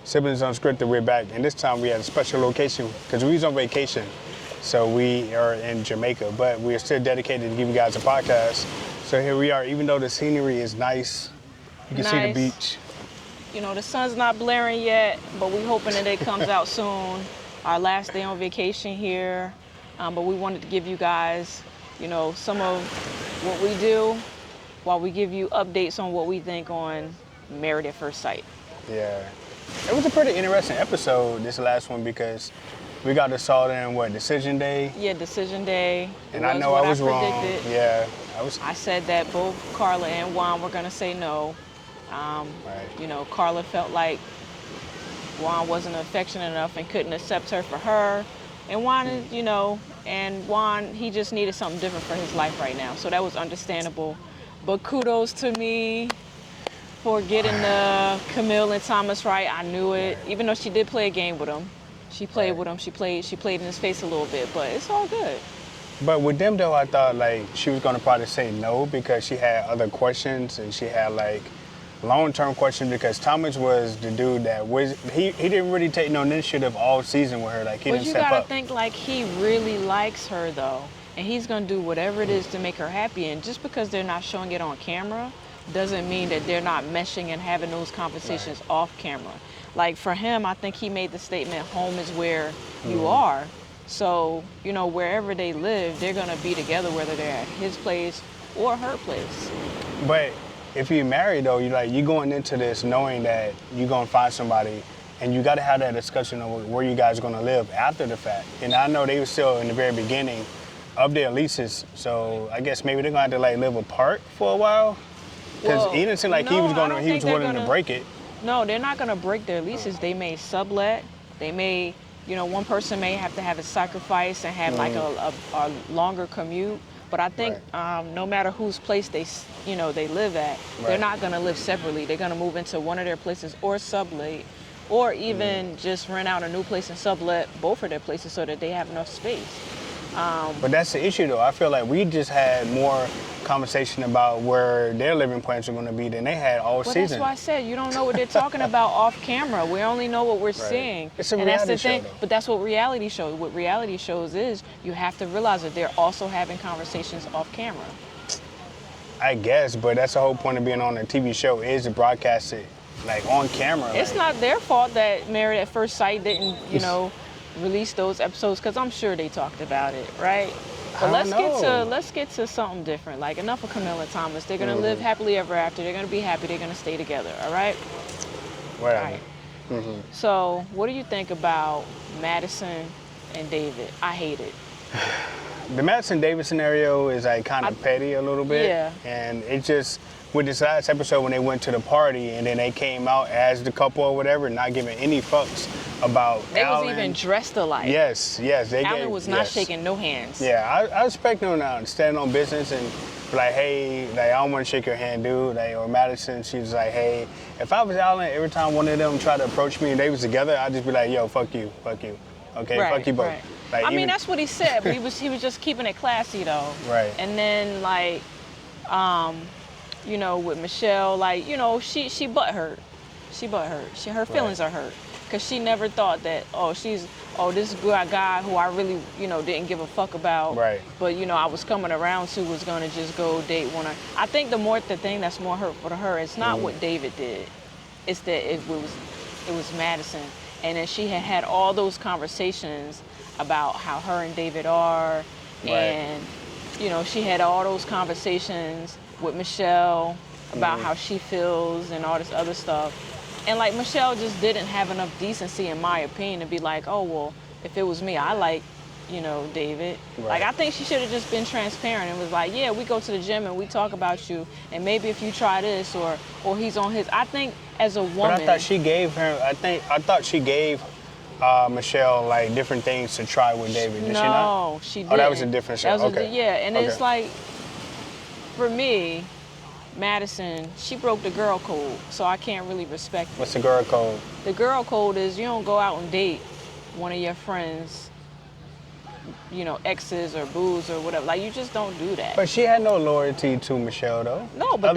Siblings Unscripted, we're back. And this time we had a special location because we was on vacation. So we are in Jamaica, but we are still dedicated to give you guys a podcast. So here we are, even though the scenery is nice, you can see the beach. You know, the sun's not blaring yet, but we're hoping that it comes out soon. Our last day on vacation here, but we wanted to give you guys, you know, some of what we do while we give you updates on what we think on Married at First Sight. Yeah. It was a pretty interesting episode, this last one, because we got to saw them, Decision Day? Yeah, Decision Day. And I know I was wrong. Yeah. I said that both Carla and Juan were going to say no. You know, Carla felt like Juan wasn't affectionate enough and couldn't accept her for her. And Juan, you know, he just needed something different for his life right now. So that was understandable. But kudos to me for getting the Camille and Thomas right. I knew it. Even though she did play a game with him. She played with him. She played in his face a little bit, but it's all good. But with them though, I thought like she was gonna probably say no because she had other questions and she had like long-term questions because Thomas was the dude that he didn't really take no initiative all season with her. Like he didn't step up. But you gotta think like he really likes her though, and he's gonna do whatever it is to make her happy. And just because they're not showing it on camera doesn't mean that they're not meshing and having those conversations off camera. Like for him, I think he made the statement, home is where you are. So, you know, wherever they live, they're gonna be together, whether they're at his place or her place. But if you're married though, you're going into this knowing that you're gonna find somebody and you gotta have that discussion of where you guys are gonna live after the fact. And I know they were still in the very beginning of their leases, so I guess maybe they're gonna have to like live apart for a while. Because he didn't seem like he was willing to break it. No, they're not gonna break their leases. They may sublet, they may, you know, one person may have to have a sacrifice and have like a longer commute. But I think no matter whose place they live at, they're not going to live separately. They're going to move into one of their places or sublet, or even just rent out a new place and sublet both of their places so that they have enough space. But that's the issue, though. I feel like we just had more conversation about where their living plans are going to be than they had all season. That's why I said you don't know what they're talking about off camera. We only know what we're seeing. It's a reality show, but that's what reality shows. What reality shows is you have to realize that they're also having conversations off camera. I guess, but that's the whole point of being on a TV show is to broadcast it like on camera. It's not their fault that Married at First Sight didn't, release those episodes because I'm sure they talked about it, right? But let's get to something different. Like enough of Camille and Thomas. They're gonna live happily ever after. They're gonna be happy. They're gonna stay together. All right. Whatever. Right. So, what do you think about Madison and David? I hate it. The Madison David scenario is like kind of petty a little bit. Yeah. And it just with this last episode when they went to the party and then they came out as the couple or whatever, not giving any fucks about They Alan. was even dressed alike. Yes. Alan was not shaking no hands. Yeah, I expect them now to stand on business and be like, hey, like, I don't want to shake your hand, dude. Like, or Madison, she was like, hey, if I was Alan, every time one of them tried to approach me and they was together, I'd just be like, yo, fuck you. Okay, fuck you both. Right. Like, I mean, that's what he said, but he was just keeping it classy though. Right. And then like, with Michelle, like, she butt hurt. Her feelings are hurt. Because she never thought that, this guy who I really, didn't give a fuck about. Right. But, I was coming around to was going to just go date one. I think the thing that's more hurtful to her is not what David did. It's that it was Madison. And then she had all those conversations about how her and David are. Right. And, she had all those conversations with Michelle about how she feels and all this other stuff. And like Michelle just didn't have enough decency, in my opinion, to be like, oh, well, if it was me, I like, David. Right. Like, I think she should have just been transparent and was like, yeah, we go to the gym and we talk about you. And maybe if you try this or he's on his, I think as a woman. But I thought she gave Michelle like different things to try with David. Did she not? No, she didn't. Oh, that was a different show. Okay. And it's like, for me, Madison, she broke the girl code, so I can't really respect it. What's the girl code? The girl code is you don't go out and date one of your friends exes or booze or whatever. Like, you just don't do that. But she had no loyalty to Michelle, though. No, but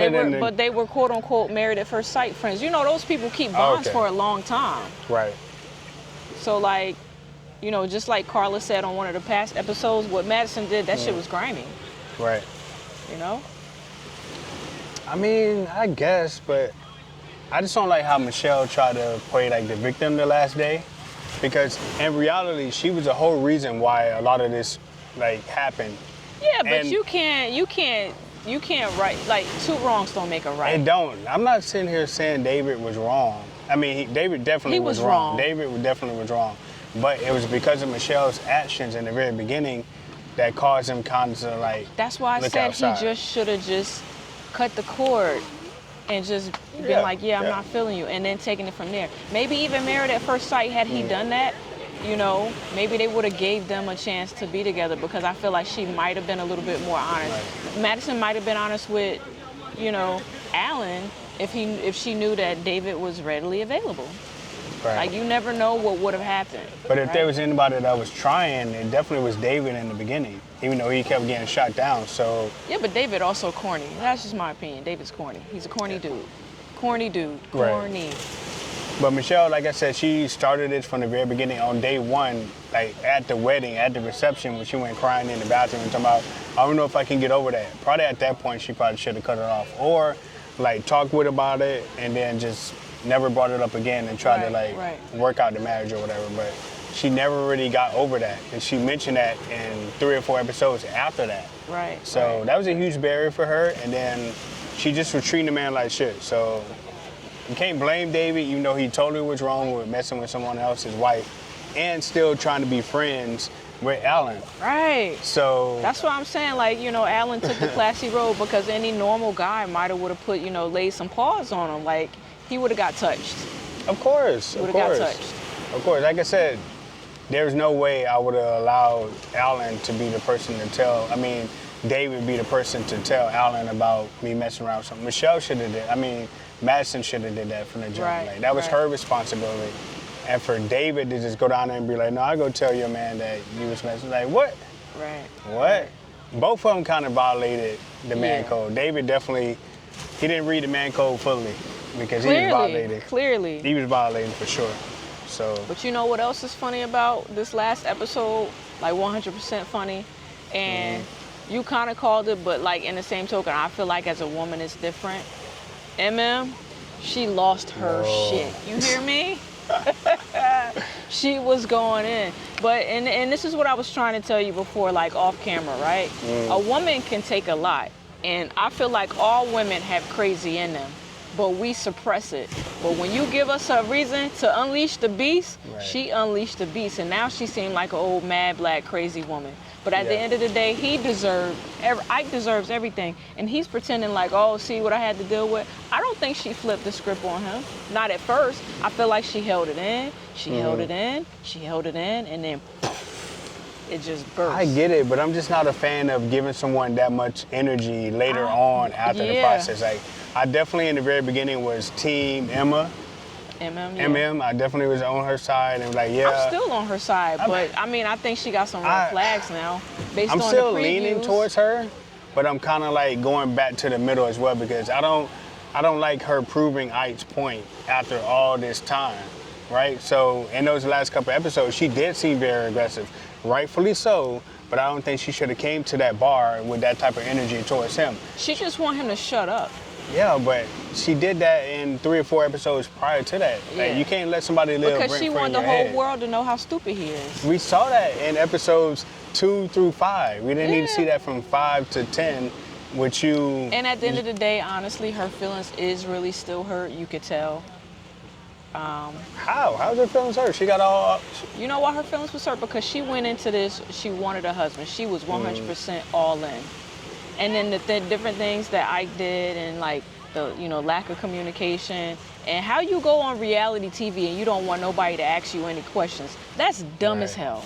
they were quote unquote married at first sight friends. Those people keep bonds for a long time. Right. So like, just like Carla said on one of the past episodes, what Madison did, that shit was grimy. Right. I mean, I guess, but I just don't like how Michelle tried to play like the victim the last day, because in reality, she was the whole reason why a lot of this like happened. Yeah, but you can't right, like, two wrongs don't make a right. It don't. I'm not sitting here saying David was wrong. I mean, David definitely was wrong. David definitely was wrong. But it was because of Michelle's actions in the very beginning that caused him kind of like. That's why I said outside. He just should have just cut the cord and just been like, I'm not feeling you, and then taking it from there. Maybe even married at first sight, had he done that, maybe they would have gave them a chance to be together, because I feel like she might have been a little bit more honest. Right. Madison might have been honest with, Alan if she knew that David was readily available. Right. Like, you never know what would have happened. But if there was anybody that was trying, it definitely was David in the beginning, even though he kept getting shot down. So. Yeah, but David also corny. That's just my opinion. David's corny. He's a corny dude. Corny dude. Corny. Right. But Michelle, like I said, she started it from the very beginning on day one, like at the wedding, at the reception, when she went crying in the bathroom and talking about, I don't know if I can get over that. Probably at that point, she probably should have cut it off. Or like talk with about it and then just never brought it up again and tried to work out the marriage or whatever. But she never really got over that. And she mentioned that in 3 or 4 episodes after that. Right. So that was a huge barrier for her. And then she just was treating the man like shit. So you can't blame David, even though he totally was wrong with messing with someone else's wife and still trying to be friends with Alan. Right. So that's what I'm saying. Like, Alan took the classy road, because any normal guy might have would have put, laid some paws on him. Like, he would have got touched. Of course. He would have got touched. Of course. Like I said, there's no way I would have allowed Alan to be the person to tell. I mean, David be the person to tell Alan about me messing around with something. Michelle should have did. I mean, Madison should have did that from the jump. Right. Like, that was her responsibility. And for David to just go down there and be like, no, I go tell your man that you was messing. Like, what? Right. What? Right. Both of them kind of violated the man code. David definitely, he didn't read the man code fully, because he was violating. Clearly. He was violating for sure. So. But you know what else is funny about this last episode? Like 100% funny. And you kind of called it, but like in the same token, I feel like as a woman it's different. She lost her shit. You hear me? She was going in. But, and this is what I was trying to tell you before, like off camera, right? A woman can take a lot. And I feel like all women have crazy in them, but we suppress it. But when you give us a reason to unleash the beast, she unleashed the beast. And now she seemed like an old, mad, black, crazy woman. But at the end of the day, Ike deserves everything. And he's pretending like, oh, see what I had to deal with? I don't think she flipped the script on him. Not at first. I feel like she held it in. She held it in. She held it in. And then it just burst. I get it, but I'm just not a fan of giving someone that much energy later on after the process. Like, I definitely in the very beginning was team Emma. I definitely was on her side and like, I'm still on her side, but I mean, I think she got some red flags now. Based on the previews. I'm still leaning towards her, but I'm kind of like going back to the middle as well, because I don't like her proving Ike's point after all this time, right? So in those last couple episodes, she did seem very aggressive, rightfully so. But I don't think she should have came to that bar with that type of energy towards him. She just want him to shut up. Yeah, but she did that in 3 or 4 episodes prior to that. Yeah. Like, you can't let somebody live because she wanted the whole world to know how stupid he is. We saw that in episodes 2 through 5. We didn't need to see that from 5 to 10 with you. And at the end of the day, honestly, her feelings is really still hurt. You could tell. How? How's her feelings hurt? She got all. You know why her feelings was hurt? Because she went into this. She wanted a husband. She was 100% all in. And then the different things that Ike did, and like the lack of communication, and how you go on reality TV and you don't want nobody to ask you any questions. That's dumb as hell.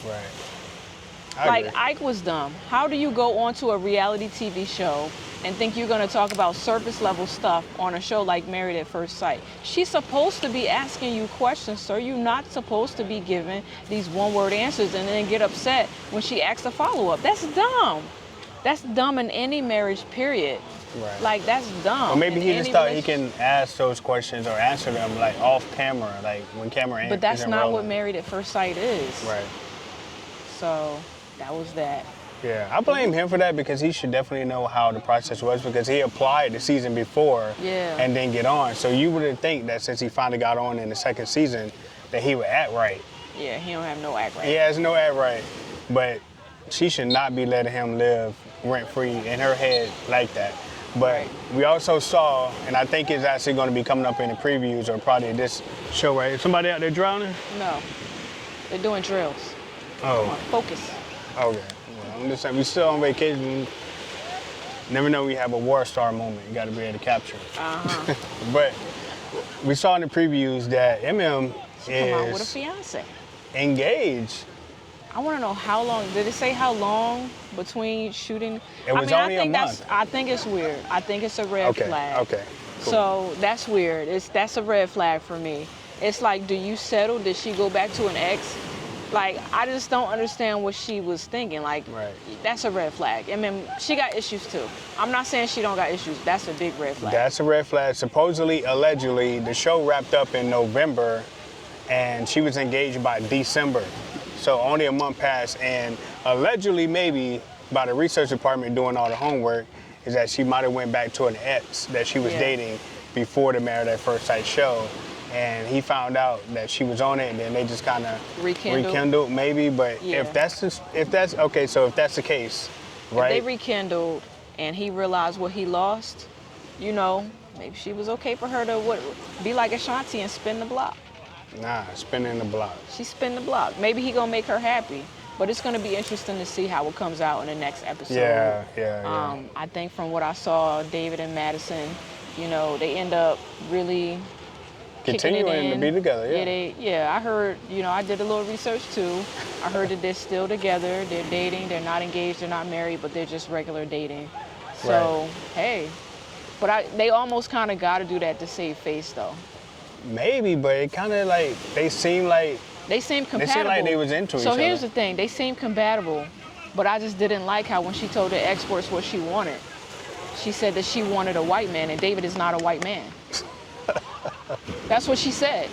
Right. Like, Ike was dumb. How do you go onto a reality TV show and think you're going to talk about surface level stuff on a show like Married at First Sight. She's supposed to be asking you questions, sir. You're not supposed to be giving these one-word answers and then get upset when she asks a follow-up. That's dumb. That's dumb in any marriage, period. Right. Like, that's dumb. Or maybe he just thought he can ask those questions or answer them like off camera, like when camera ain't. But that's not rolling. what Married at First Sight is. Right. So that was that. Yeah, I blame him for that because he should definitely know how the process was because he applied the season before and then get on. So you wouldn't think that since he finally got on in the second season that he would act right. Yeah, he don't have no act right. He has no act right. But she should not be letting him live rent-free in her head like that. But we also saw, and I think it's actually going to be coming up in the previews or probably this show, right? Somebody out there drowning? No, they're doing drills. Oh. Come on, focus. Okay. Well, I'm just saying, we still on vacation. Never know we have a war star moment. You got to be able to capture it. Uh-huh. But we saw in the previews that MM Come out with a is fiance. engaged. I want to know how long. Did it say how long between shooting? It was only a month. I think it's weird. I think it's a red flag. Okay. Cool. So that's weird. That's a red flag for me. It's like, do you settle? Did she go back to an ex? Like, I just don't understand what she was thinking. Like, that's a red flag. I mean, she got issues too. I'm not saying she don't got issues. That's a big red flag. That's a red flag. Supposedly, allegedly, the show wrapped up in November, and she was engaged by December. So only a month passed, and allegedly, maybe by the research department doing all the homework, is that she might have went back to an ex that she was dating before the Married at First Sight show, and he found out that she was on it, and then they just kind of rekindled, maybe. But if that's okay, so if that's the case, right? If they rekindled, and he realized what he lost, you know, maybe she was okay for her to be like Ashanti and spin the block. Nah, spinning the block. She spin the block. Maybe he gonna make her happy, but it's gonna be interesting to see how it comes out in the next episode. Yeah. I think from what I saw, David and Madison, you know, they end up really continuing to be together. I heard. You know, I did a little research too. I heard that they're still together. They're dating. They're not engaged. They're not married, but they're just regular dating. So hey, but they almost kind of got to do that to save face though. Maybe, but it kind of like they seem compatible. They seem like they was into each other. So here's the thing: they seem compatible, but I just didn't like how when she told the experts what she wanted, she said that she wanted a white man, and David is not a white man. That's what she said.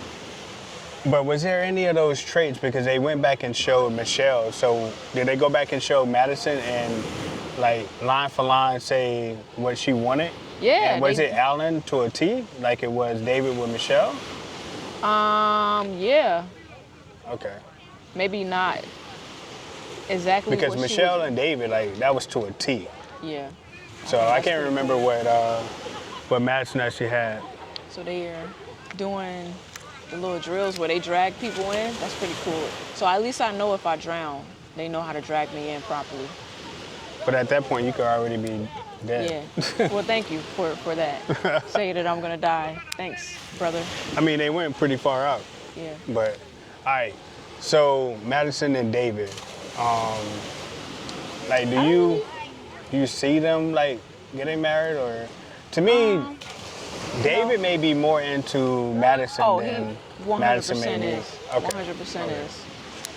But was there any of those traits? Because they went back and showed Michelle. So did they go back and show Madison and like line for line say what she wanted? Yeah. And was it Alan to a T, like it was David with Michelle? Yeah. Okay. Maybe not exactly. Because Michelle and David, like that was to a T. Yeah. So I can't remember what Madison actually had. So they're doing the little drills where they drag people in. That's pretty cool. So at least I know if I drown, they know how to drag me in properly. But at that point, you could already be dead. Yeah. Well, thank you for that. Say that I'm gonna die. Thanks, brother. I mean, they went pretty far out. Yeah. But, all right. So Madison and David, like, do you see them like getting married, or to me, David may be more into Madison than Madison may be. 100% is.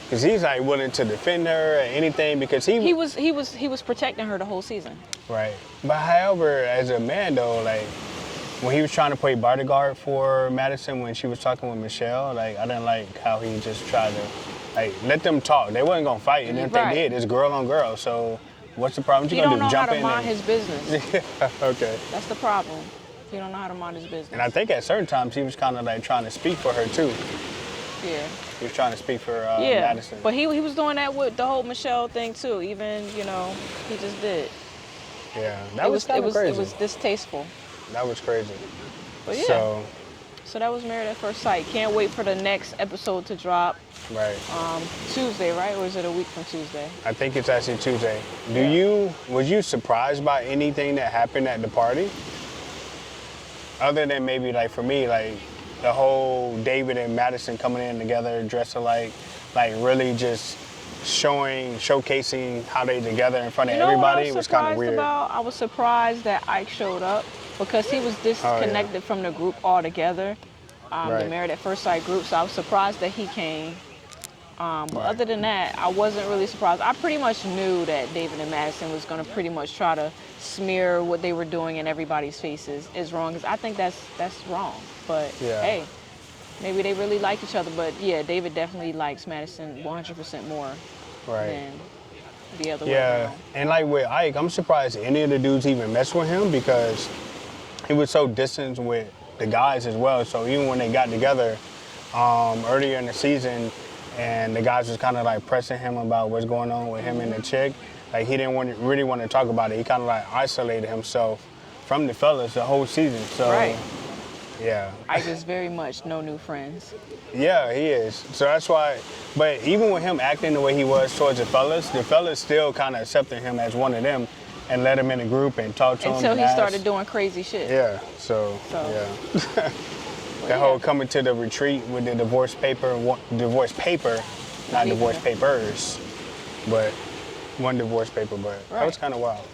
Because he's like willing to defend her or anything because he was protecting her the whole season. Right. But however, as a man though, like when he was trying to play bodyguard for Madison when she was talking with Michelle, like I didn't like how he just tried to like let them talk. They wasn't gonna fight, and if they did, it's girl on girl. So what's the problem? He don't know how to mind his business. Okay. That's the problem. He don't know how to mind his business. And I think at certain times he was kind of like trying to speak for her too. Yeah. He was trying to speak for Madison. But he was doing that with the whole Michelle thing too. Even, you know, he just did. Yeah, that was kind of crazy. It was distasteful. That was crazy. But yeah. So that was Married at First Sight. Can't wait for the next episode to drop. Right. Tuesday, right? Or is it a week from Tuesday? I think it's actually Tuesday. Was you surprised by anything that happened at the party? Other than maybe like for me, like the whole David and Madison coming in together dressed alike, like really just showcasing how they together in front of You know everybody. what I It was was kind of surprised weird. about? I was surprised that Ike showed up because he was disconnected from the group altogether, the Married at First Sight group. So I was surprised that he came. But other than that, I wasn't really surprised. I pretty much knew that David and Madison was going to pretty much try to smear what they were doing in everybody's faces as wrong. Because I think that's wrong. But hey, maybe they really like each other. But yeah, David definitely likes Madison 100% more than the other way around. And like with Ike, I'm surprised any of the dudes even messed with him because he was so distant with the guys as well. So even when they got together earlier in the season, and the guys was kind of like pressing him about what's going on with him and the chick, like he didn't really want to talk about it. He kind of like isolated himself from the fellas the whole season. So yeah, Ike is very much no new friends. Yeah, he is. So that's why. But even with him acting the way he was towards the fellas still kind of accepted him as one of them and let him in the group and talk to him. Until he started doing crazy shit. Yeah. So. Yeah. That whole coming to the retreat with the divorce paper, not divorce papers, but one divorce paper, but that was kind of wild.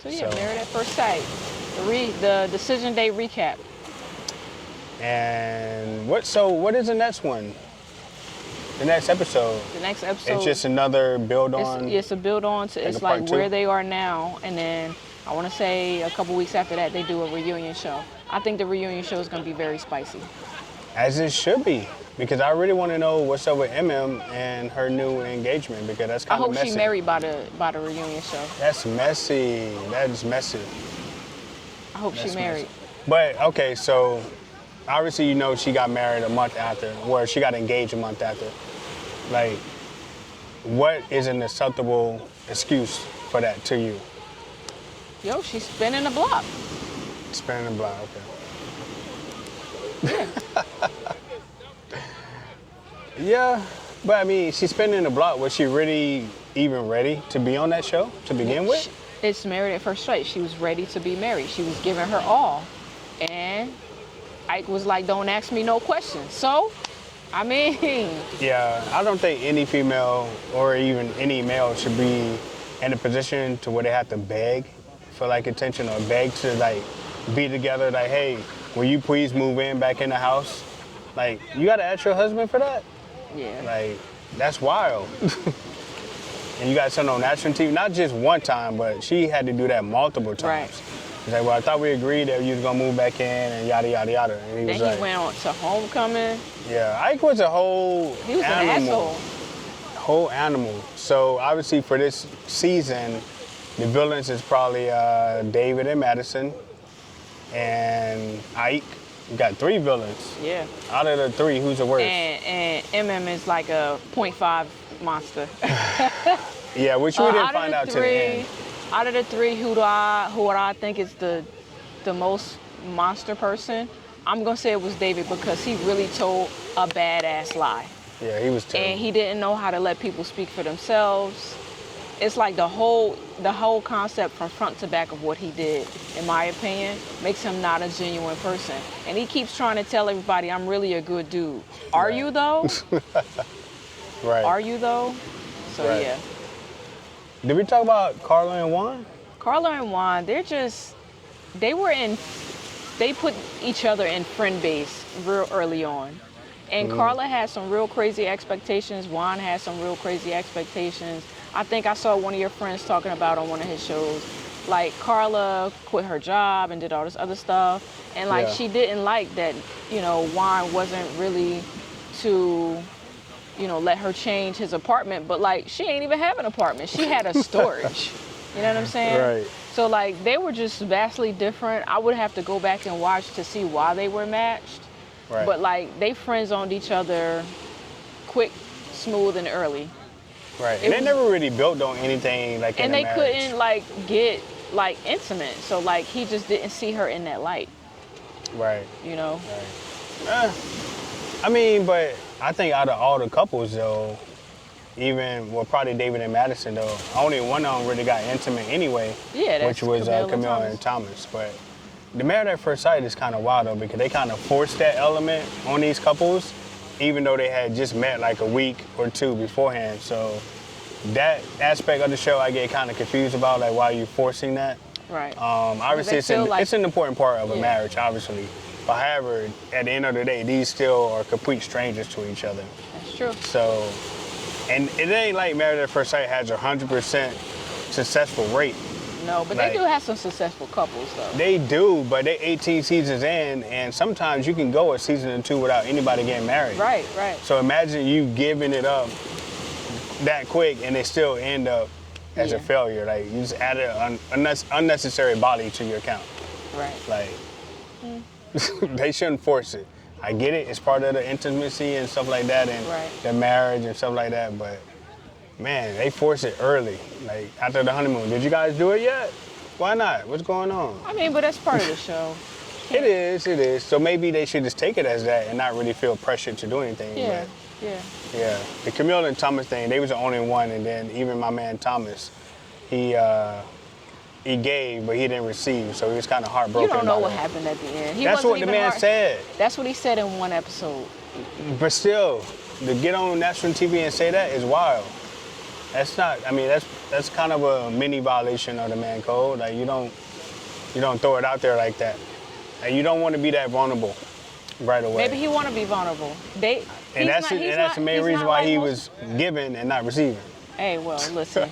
So yeah, Married at First Sight, the decision day recap. And what is the next one? The next episode? The next episode. It's just another build on? It's a build on to, it's like where they are now, and then I want to say a couple weeks after that they do a reunion show. I think the reunion show is going to be very spicy. As it should be, because I really want to know what's up with MM and her new engagement, because that's kind of messy. I hope she married by the reunion show. That's messy. That is messy. I hope she married. Messy. But okay, so obviously you know she got married a month after, or she got engaged a month after. Like, what is an acceptable excuse for that to you? Yo, she's spinning the block. Spinning the block, okay. Yeah, but I mean, she's spinning the block. Was she really even ready to be on that show to begin with? It's Married at First Sight. She was ready to be married. She was giving her all. And Ike was like, don't ask me no questions. So, I mean. Yeah, I don't think any female or even any male should be in a position to where they have to beg for like attention or beg to like be together. Like, hey, will you please move back in the house? Like, you gotta ask your husband for that? Yeah. Like, that's wild. And you got something on national TV, not just one time, but she had to do that multiple times. Right. He's like, well, I thought we agreed that you was gonna move back in and yada, yada, yada. And then he went on to Homecoming. Yeah, Ike was a whole He was animal. an asshole. Whole animal. So obviously for this season, the villains is probably David and Madison and Ike. You got 3 villains. Yeah. Out of the 3, who's the worst? And MM is like a 0.5 monster. Yeah, which we didn't find out till the end. Out of the 3, who would I think is the most monster person? I'm gonna say it was David because he really told a badass lie. Yeah, he was terrible. And he didn't know how to let people speak for themselves. It's like the whole concept from front to back of what he did, in my opinion, makes him not a genuine person. And he keeps trying to tell everybody, I'm really a good dude. Are you though? Right. Are you though? So yeah. Did we talk about Carla and Juan? Carla and Juan, they put each other in friend base real early on. And Carla had some real crazy expectations. Juan had some real crazy expectations. I think I saw one of your friends talking about on one of his shows, like Carla quit her job and did all this other stuff. And like she didn't like that, Juan wasn't really to, let her change his apartment. But like, she ain't even have an apartment. She had a storage. You know what I'm saying? Right. So like, they were just vastly different. I would have to go back and watch to see why they were matched. Right. But like, they friend-zoned each other quick, smooth, and early. Right. And they never really built on anything like in a marriage. And they couldn't like get like intimate. So like, he just didn't see her in that light. Right. Right. I mean, but I think out of all the couples though, probably David and Madison though, only one of them really got intimate anyway. Yeah, that's which was Camille and Thomas. But the Married at First Sight is kind of wild though, because they kind of forced that element on these couples, even though they had just met like a week or 2 beforehand. So that aspect of the show I get kind of confused about, like why are you forcing that? Right. Obviously, it's an important part of a marriage, obviously. But however, at the end of the day, these still are complete strangers to each other. That's true. So, and it ain't like Married at First Sight has a 100% successful rate. No, but Like, they do have some successful couples, though. They do, but they 18 seasons in, and sometimes you can go a season or two without anybody getting married. Right, right. So imagine you giving it up that quick, and they still end up as a failure. Like, you just added an unnecessary body to your account. Right. Like, they shouldn't force it. I get it, it's part of the intimacy and stuff like that, and the marriage and stuff like that, but man, they force it early, like after the honeymoon. Did you guys do it yet? Why not? What's going on? I mean, but that's part of the show. It is. So maybe they should just take it as that and not really feel pressured to do anything. Yeah, Yeah. The Camille and Thomas thing, they was the only one, and then even my man Thomas, he gave, but he didn't receive, so he was kind of heartbroken. You don't know about what it. happened at the end. That's what the man said. That's what he said in one episode. But still, to get on national TV and say that is wild. That's not. I mean, that's kind of a mini violation of the man code. Like you don't throw it out there like that. And you don't want to be that vulnerable right away. Maybe he want to be vulnerable. That's the main reason why he was giving and not receiving. Hey, well, listen.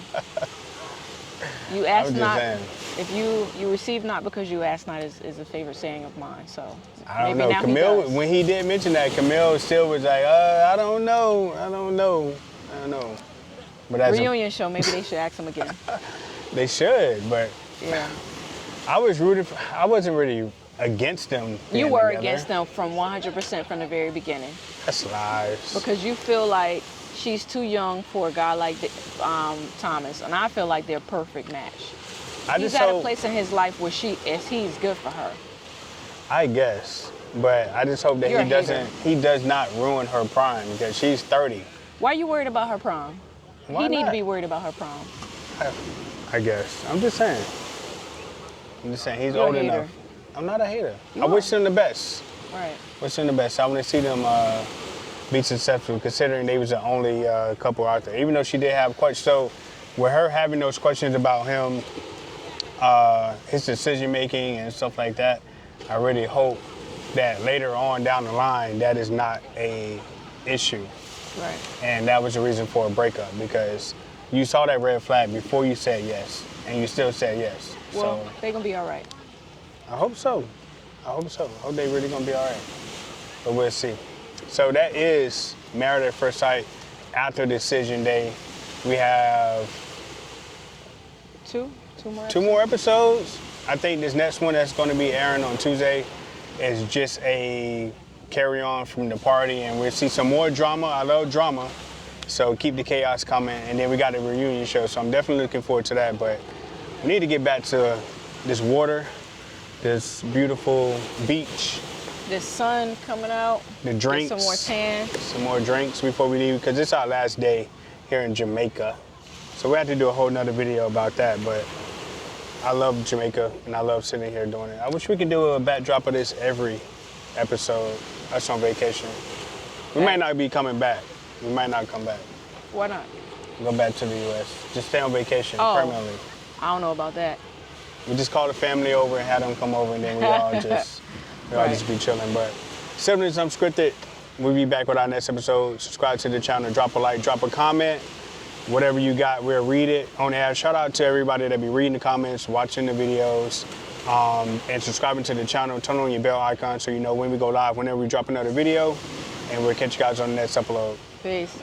You ask not. Saying. If you receive not because you ask not is a favorite saying of mine. So I don't maybe know. now Camille, he does. when he did mention that, Camille still was like, I don't know. But as reunion show, maybe they should ask him again. They should, but yeah. I wasn't really against them. You were together. against them from 100% from the very beginning. That's lies. Because you feel like she's too young for a guy like Thomas, and I feel like they're a perfect match. He's at a place in his life where he's good for her. I guess, but I just hope that he does not ruin her prime because she's 30. Why are you worried about her prom? Why he not? need to be worried about her prom. I guess. I'm just saying. He's You're old a hater. enough. I'm not a hater. You I are. wish them the best. Right. Wish them the best. I want to see them be successful, considering they was the only couple out there. Even though she did have questions, so with her having those questions about him, his decision making and stuff like that, I really hope that later on down the line that is not a issue. Right. And that was the reason for a breakup, because you saw that red flag before you said yes, and you still said yes. Well, so they're gonna be all right. I hope so. I hope they really gonna be all right. But we'll see. So that is Married at First Sight after decision day. We have two more. Two more episodes. I think this next one that's going to be airing on Tuesday is just a carry on from the party, and we'll see some more drama. I love drama, so keep the chaos coming. And then we got a reunion show, so I'm definitely looking forward to that. But we need to get back to this water, this beautiful beach. The sun coming out. The drinks. Get some more tan. Some more drinks before we leave, because it's our last day here in Jamaica. So we have to do a whole nother video about that, but I love Jamaica and I love sitting here doing it. I wish we could do a backdrop of this every episode. Us on vacation. We might not be coming back. We might not come back. Why not? Go back to the US. Just stay on vacation permanently. I don't know about that. We just call the family over and have them come over, and then we all just be chilling. But Siblings Unscripted, we'll be back with our next episode. Subscribe to the channel, drop a like, drop a comment. Whatever you got, we'll read it on air. Shout out to everybody that be reading the comments, watching the videos, and subscribing to the channel. Turn on your bell icon so you know when we go live, whenever we drop another video. And we'll catch you guys on the next upload. Peace.